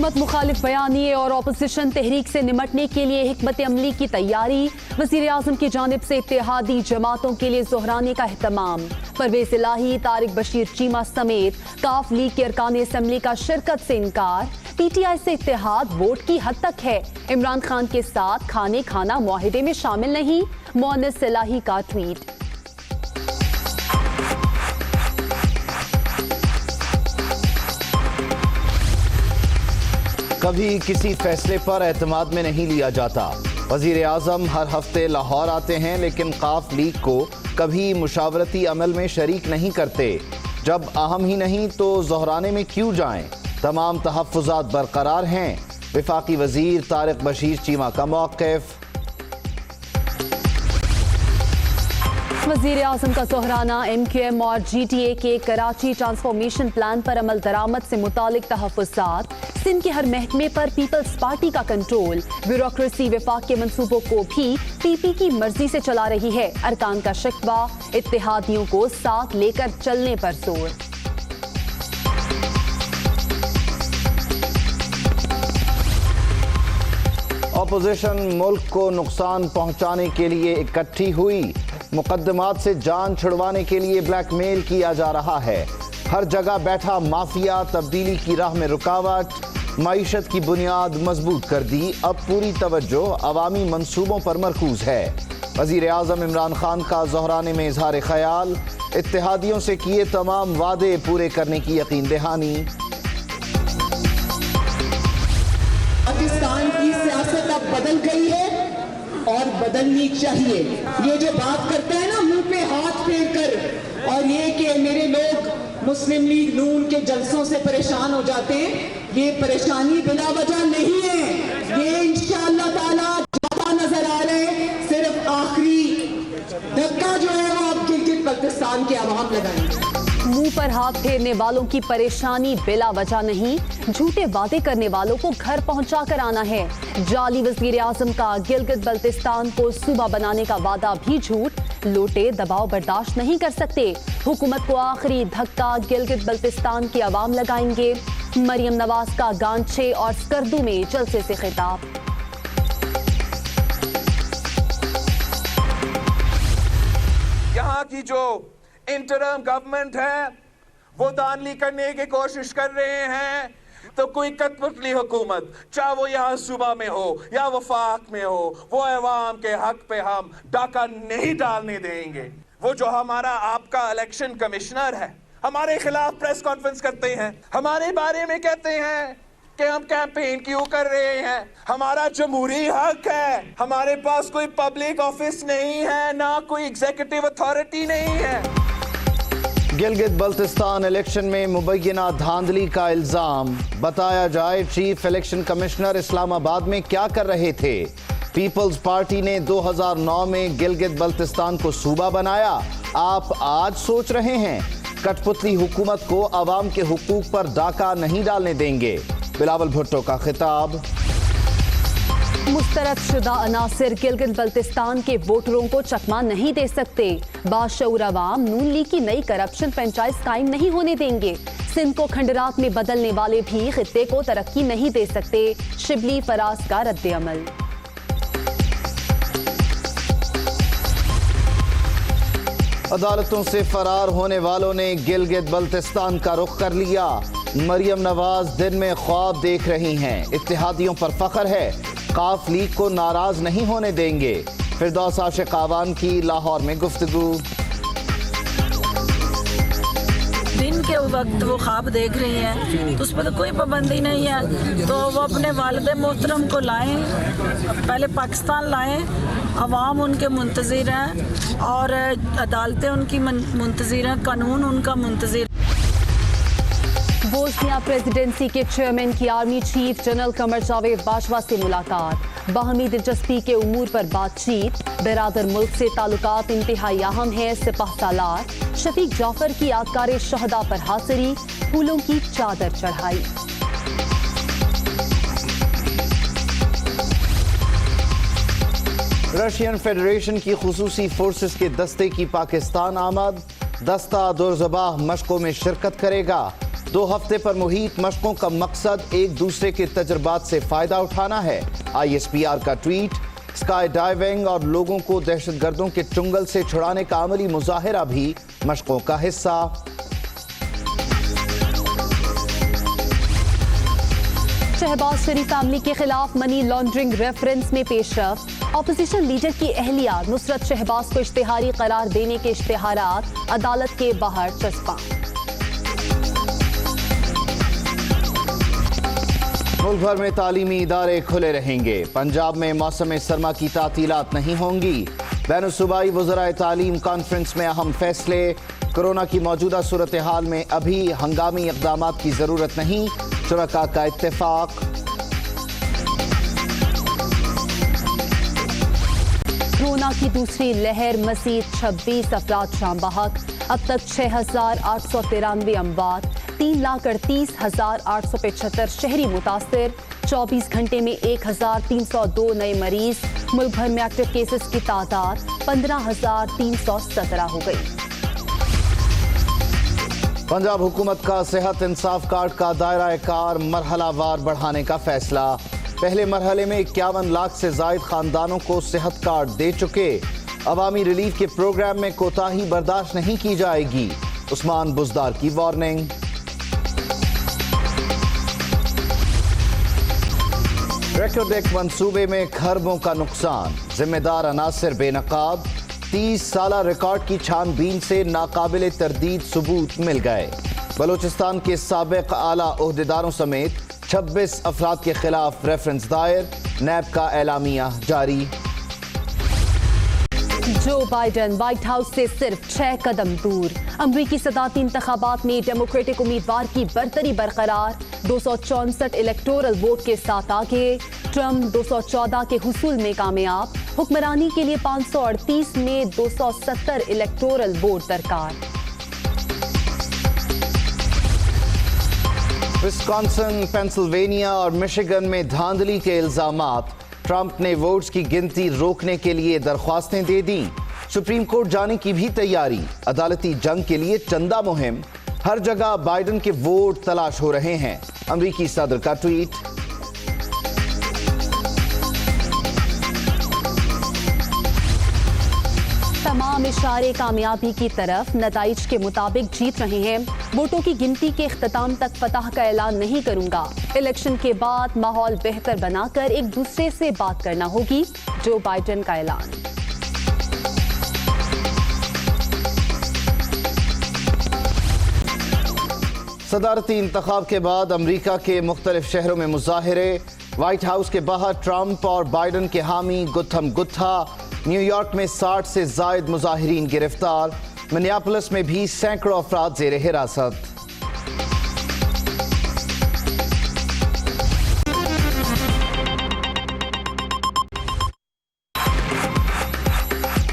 हुकूमत मुखालिफ बयानिए और अपोजिशन तहरीक से निमटने के लिए हिकमत अमली की तैयारी। वज़ीर आज़म की जानिब से इत्तेहादी जमातों के लिए ज़ोहराने का एहतमाम। परवेज़ इलाही, तारिक बशीर चीमा समेत काफ लीग के अरकान असम्बली का शिरकत से इनकार। PTI से इत्तेहाद वोट की हद तक है। इमरान खान के साथ खाने खाना मुआहिदे में शामिल नहीं। मुअन्निस इलाही का ट्वीट। कभी किसी फैसले पर एतमाद में नहीं लिया जाता। वज़ीर आज़म हर हफ्ते लाहौर आते हैं लेकिन काफ लीग को कभी मुशावरती अमल में शरीक नहीं करते। जब अहम ही नहीं तो ज़ोहराने में क्यों जाएं? तमाम तहफ़्फ़ुज़ात बरकरार हैं। वफाकी वज़ीर तारिक बशीर चीमा का मौक़िफ़। वज़ीर आज़म का ज़ोहराना। MQM और GTA के कराची ट्रांसफॉर्मेशन प्लान पर अमल दरामद से मुतालिक तहफ़्फ़ुज़ात। सिंध के हर महकमे पर पीपल्स पार्टी का कंट्रोल। ब्यूरोक्रेसी वफाक के मंसूबों को भी PP की मर्जी से चला रही है। अरकान का शिकवा, इत्तेहादियों को साथ लेकर चलने पर जोर। अपोजिशन मुल्क को नुकसान पहुंचाने के लिए इकट्ठी हुई। मुकदमात से जान छुड़वाने के लिए ब्लैकमेल किया जा रहा है। हर जगह बैठा माफिया तब्दीली की राह में रुकावट। मईशत की बुनियाद मजबूत कर दी। अब पूरी तवज्जो अवामी मंसूबों पर मरकूज है। वज़ीर आज़म इमरान खान का ज़ोहराने में इजहार ख्याल। इत्तेहादियों से किए तमाम वादे पूरे करने की यकीन दहानी। पाकिस्तान की सियासत अब बदल गई है और बदलनी चाहिए। ये जो बात करते हैं ना मुंह पे हाथ फेर कर, और ये कि मेरे लोग मुस्लिम लीग नून के जलसों से परेशान हो जाते हैं, ये परेशानी बिला वजह नहीं है। ये इंशाअल्लाह ताला ज्यादा नजर आ रहे हैं। सिर्फ आखिरी धक्का जो है वो अब गिलगित बल्तिस्तान के अवाम लगाएंगे। मुंह पर हाथ फेरने वालों की परेशानी बिला वजह नहीं, झूठे वादे करने वालों को घर पहुंचा कर आना है। जाली वज़ीर आज़म का गिलगित बल्तिस्तान को सूबा बनाने का वादा भी झूठ। लोटे दबाव बर्दाश्त नहीं कर सकते। हुकूमत को आखिरी धक्का गिलगित बल्तिस्तान के अवाम लगाएंगे। मरियम नवाज का गांचे और स्कर्दू में जलसे से खिताब। यहाँ की जो इंटरम गवर्नमेंट है वो दानली करने की कोशिश कर रहे हैं, तो कोई कठपुतली हुकूमत, चाहे वो यहाँ सूबा में हो या वफाक में हो, वो अवाम के हक पे हम डाका नहीं डालने देंगे। वो जो हमारा आपका इलेक्शन कमिश्नर है, हमारे खिलाफ प्रेस कॉन्फ्रेंस करते हैं, हमारे बारे में कहते हैं कि हम कैंपेन क्यों कर रहे हैं। हमारा जमहूरी हक है, हमारे पास कोई पब्लिक ऑफिस नहीं है, ना कोई एग्जीक्यूटिव अथॉरिटी नहीं है। गिलगित बल्तिस्तान इलेक्शन में मुबैना धांधली का इल्जाम। बताया जाए चीफ इलेक्शन कमिश्नर इस्लामाबाद में क्या कर रहे थे। पीपल्स पार्टी ने 2009 में गिलगित बल्तिस्तान को सूबा बनाया। आप आज सोच रहे हैं कठपुतली हुकूमत को अवाम के हुकूक पर डाका नहीं डालने देंगे। बिलावल भुट्टो का खिताब। मुस्तरद शुदा अनासिर गिलगित बल्तिस्तान के वोटरों को चकमा नहीं दे सकते। बाशऊर अवाम नून लीग की नई करप्शन फ्रेंचाइज कायम नहीं होने देंगे। सिंध को खंडरात में बदलने वाले भी खित्ते को तरक्की नहीं दे सकते। शिबली फराज का रद्द-ए-अमल। अदालतों से फरार होने वालों ने गिलगित बल्तिस्तान का रुख कर लिया। मरियम नवाज दिन में ख्वाब देख रही हैं। इत्तेहादियों पर फख्र है, काफ लीग को नाराज नहीं होने देंगे। फिरदौस आशिक आवान की लाहौर में गुफ्तगू। दिन के वक्त वो ख्वाब देख रही हैं तो उस पर तो कोई पाबंदी नहीं है, तो वो अपने वालिद मोहतरम को लाएं, पहले पाकिस्तान लाएं। अवाम उनके मुंतज़िर हैं और अदालतें उनकी मुंतज़िर हैं, कानून उनका मुंतज़िर। बोस्निया प्रेसिडेंसी के चेयरमैन की army chief general Qamar Javed Bajwa से मुलाकात। बाहमी दिलचस्पी के उमूर पर बातचीत। बिरादर मुल्क से ताल्लुकात इंतहाई अहम है। सिपाह सालार शफीक जाफर की यादगार शहदा पर हाजिरी, फूलों की चादर चढ़ाई। रशियन फेडरेशन की खुसूसी फोर्सेस के दस्ते की पाकिस्तान आमद। दस्ता दुर्ज़बाह मशकों में शिरकत करेगा। 2 हफ्ते पर मुहित मशकों का मकसद एक दूसरे के तजुर्बात से फायदा उठाना है। ISPR का ट्वीट। स्काई डाइविंग और लोगों को दहशतगर्दों के चुंगल से छुड़ाने का अमली मुजाहिरा भी मशकों का हिस्सा। शहबाज शरीफ फैमिली के खिलाफ मनी लॉन्ड्रिंग रेफरेंस में पेशरफ। ऑपोजिशन लीडर की अहलिया नुसरत शहबाज को इश्तिहारी करार देने के इश्तिहारात अदालत के बाहर चस्पा। मुल्क भर में तालीमी इदारे खुले रहेंगे। पंजाब में मौसम सरमा की तातीलात नहीं होंगी। बैनुसूबाई वज़राए तालीम कॉन्फ्रेंस में अहम फैसले। कोरोना की मौजूदा सूरत हाल में अभी हंगामी इक़दामात की ज़रूरत नहीं, शुरका का इत्तेफाक। कोरोना की दूसरी लहर, मज़ीद 26 अफराद शाम बहक। अब तक 6,893 अमवात, 3,38,875 शहरी मुतासिर। 24 घंटे में 1,302 नए मरीज। मुल्क भर में एक्टिव केसेस की तादाद 15,317 हो गई। पंजाब हुकूमत का सेहत इंसाफ कार्ड का दायरा कार मरहलावार बढ़ाने का फैसला। पहले मरहले में 51 लाख से जायद खानदानों को सेहत कार्ड दे चुके। अवामी रिलीफ के प्रोग्राम में कोताही बर्दाश्त नहीं की जाएगी, उस्मान बुजदार की वार्निंग। रेकोडेक मंसूबे में खरबों का नुकसान, जिम्मेदार अनासिर बेनकाब। 30 साला रिकॉर्ड की छानबीन से नाकाबिल तरदीद सबूत मिल गए। बलोचिस्तान के साबिक आला ओहदेदारों समेत 26 अफराद के खिलाफ रेफरेंस दायर। नैब का एलामिया जारी। जो बाइडन व्हाइट हाउस से सिर्फ 6 कदम दूर। अमरीकी सदाती इंतखाबात में डेमोक्रेटिक उम्मीदवार की बरतरी बरकरार। 264 इलेक्टोरल वोट के साथ आगे। ट्रंप 214 के हुसूल में कामयाब। हुक्मरानी के लिए 538 में 270 इलेक्टोरल वोट दरकार। विस्कॉन्सिन, पेंसिल्वेनिया और मिशिगन में धांधली के इल्जामात। ट्रंप ने वोट्स की गिनती रोकने के लिए दरख्वास्तें दे दी। सुप्रीम कोर्ट जाने की भी तैयारी। अदालती जंग के लिए चंदा मुहिम। हर जगह बाइडन के वोट तलाश हो रहे हैं। अमरीकी सदर का ट्वीट। तमाम इशारे कामयाबी की तरफ। नताइज के मुताबिक जीत रहे हैं। वोटों की गिनती के इख्तिताम तक फतह का ऐलान नहीं करूंगा। इलेक्शन के बाद माहौल बेहतर बनाकर एक दूसरे से बात करना होगी, जो बाइडन का ऐलान। सदारती इंतखाब के बाद अमरीका के मुख्तलिफ शहरों में मुजाहिरे। व्हाइट हाउस के बाहर ट्रंप और बाइडन के हामी गुत्थम गुत्था। न्यूयॉर्क में 60 से जायद मुजाहिरीन गिरफ्तार। मिनियापोलिस में भी सैकड़ों अफराद जेर हिरासत।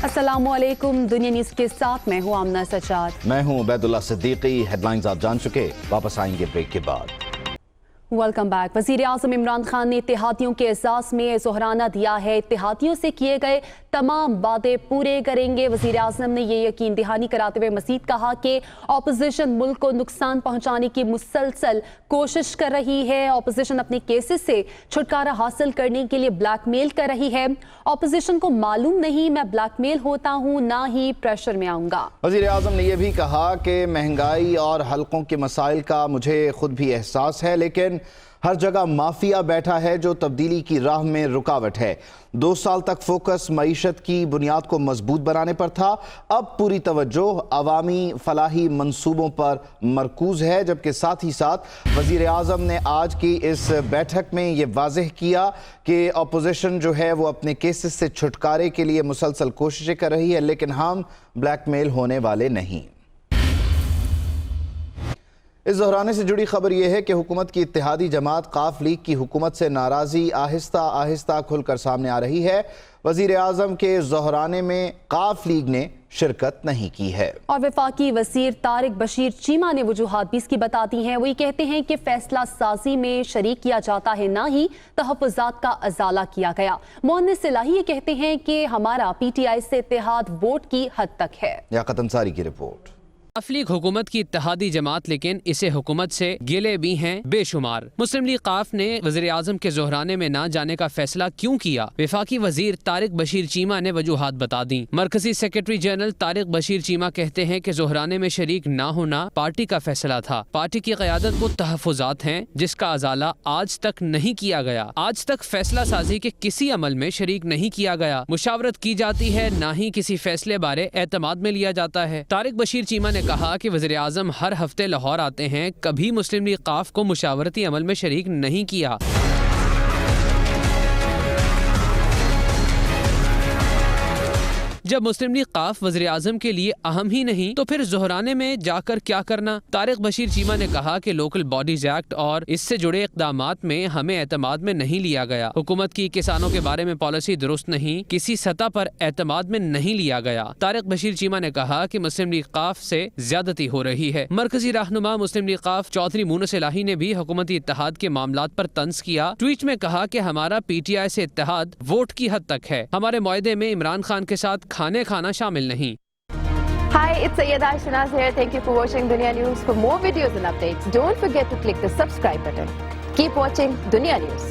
अस्सलामुअलैकुम। दुनिया न्यूज के साथ मैं हूं आमना सचाद। मैं हूं उबैदुल्लाह सिद्दीकी। हेडलाइंस आप जान चुके, वापस आएंगे ब्रेक के बाद। Welcome back. वजीर आज़म इमरान खान ने इत्तेहादियों के एहसास में जोहराना दिया है। इत्तेहादियों से किए गए तमाम वादे पूरे करेंगे। वजीर आज़म ने यह यकीन दहानी कराते हुए मजीद कहा कि ऑपोजिशन मुल्क को नुकसान पहुंचाने की मुसलसल कोशिश कर रही है। ऑपोजिशन अपने केसेस से छुटकारा हासिल करने के लिए ब्लैकमेल कर रही है। ऑपोजिशन को मालूम नहीं मैं ब्लैकमेल होता हूं, ना ही प्रेशर में आऊंगा। वजीर आज़म ने यह भी कहा कि महंगाई और हल्कों के मसाइल का मुझे खुद भी एहसास है, लेकिन हर जगह माफिया बैठा है जो तब्दीली की राह में रुकावट है। 2 साल तक फोकस मईशत की बुनियाद को मजबूत बनाने पर था। अब पूरी तवज्जो अवामी फलाही मंसूबों पर मरकूज है। जबकि साथ ही साथ वजीर आज़म ने आज की इस बैठक में ये वाज़ेह किया कि अपोजिशन जो है वो अपने केसेस से छुटकारे के लिए मुसलसल कोशिशें कर रही है, लेकिन हम ब्लैकमेल होने वाले नहीं। इस दोहराने से जुड़ी खबर यह है कि हुकूमत की इत्तेहादी जमात काफ लीग की हुकूमत से नाराज़ी आहिस्ता आहिस्ता खुलकर सामने आ रही है। वजीर आज़म के दोहराने में काफ लीग ने शिरकत नहीं की है। और वफाकी वज़ीर तारिक बशीर चीमा ने वजूहात भी इसकी बताती हैं। वो ये कहते हैं कि फैसला साजी में शरीक किया जाता है, ना ही तहफ़्फ़ुज़ात का अज़ाला किया गया। मोहन्निस इलाही ये कहते हैं कि हमारा PTI से इत्तेहाद वोट की हद तक है। याकत अंसारी की रिपोर्ट। लीग हुकूमत की इत्तेहादी जमात, लेकिन इसे हुकूमत से गिले भी हैं बेशुमार। मुस्लिम लीग काफ ने वज़ीर आज़म के ज़ोहराने में न जाने का फैसला क्यों किया? वफाकी वजीर तारिक बशीर चीमा ने वजूहात बता दी। मरकजी सेक्रेटरी जनरल तारिक बशीर चीमा कहते हैं कि ज़ोहराने में शरीक न होना पार्टी का फैसला था। पार्टी की क़यादत को तहफ़्फ़ुज़ात हैं जिसका अज़ाला आज तक नहीं किया गया। आज तक फैसला साजी के किसी अमल में शरीक नहीं किया गया। मुशावरत की जाती है, ना ही किसी फैसले बारे एतमाद में लिया जाता है। तारिक बशीर चीमा ने कहा कि वज़ीर आज़म हर हफ्ते लाहौर आते हैं, कभी मुस्लिम लीग काफ को मुशावरती अमल में शरीक नहीं किया। जब मुस्लिम लीग काफ वज़ीर आज़म के लिए अहम ही नहीं तो फिर ज़ोहराने में जाकर क्या करना? तारिक बशीर चीमा ने कहा कि लोकल बॉडीज एक्ट और इससे जुड़े इक़दामात में हमें एतमाद में नहीं लिया गया। हुकूमत की किसानों के बारे में पॉलिसी दुरुस्त नहीं, किसी सतह पर एतमाद में नहीं लिया गया। तारिक बशीर चीमा ने कहा कि मुस्लिम लीग काफ से ज्यादती हो रही है। मरकजी रहनुमा मुस्लिम लीग काफ चौधरी मूनस इलाही ने भी हुकूमती इत्तेहाद के मामलात पर तंज किया। ट्वीट में कहा कि हमारा PTI से इत्तेहाद वोट की हद तक है, हमारे मुआहदे में इमरान खान के साथ खाने खाना शामिल नहीं। Hi, it's Sayyeda Shanaz here. Thank you for watching Dunya News. For more videos and updates, don't forget to click the subscribe button. Keep watching Dunya News.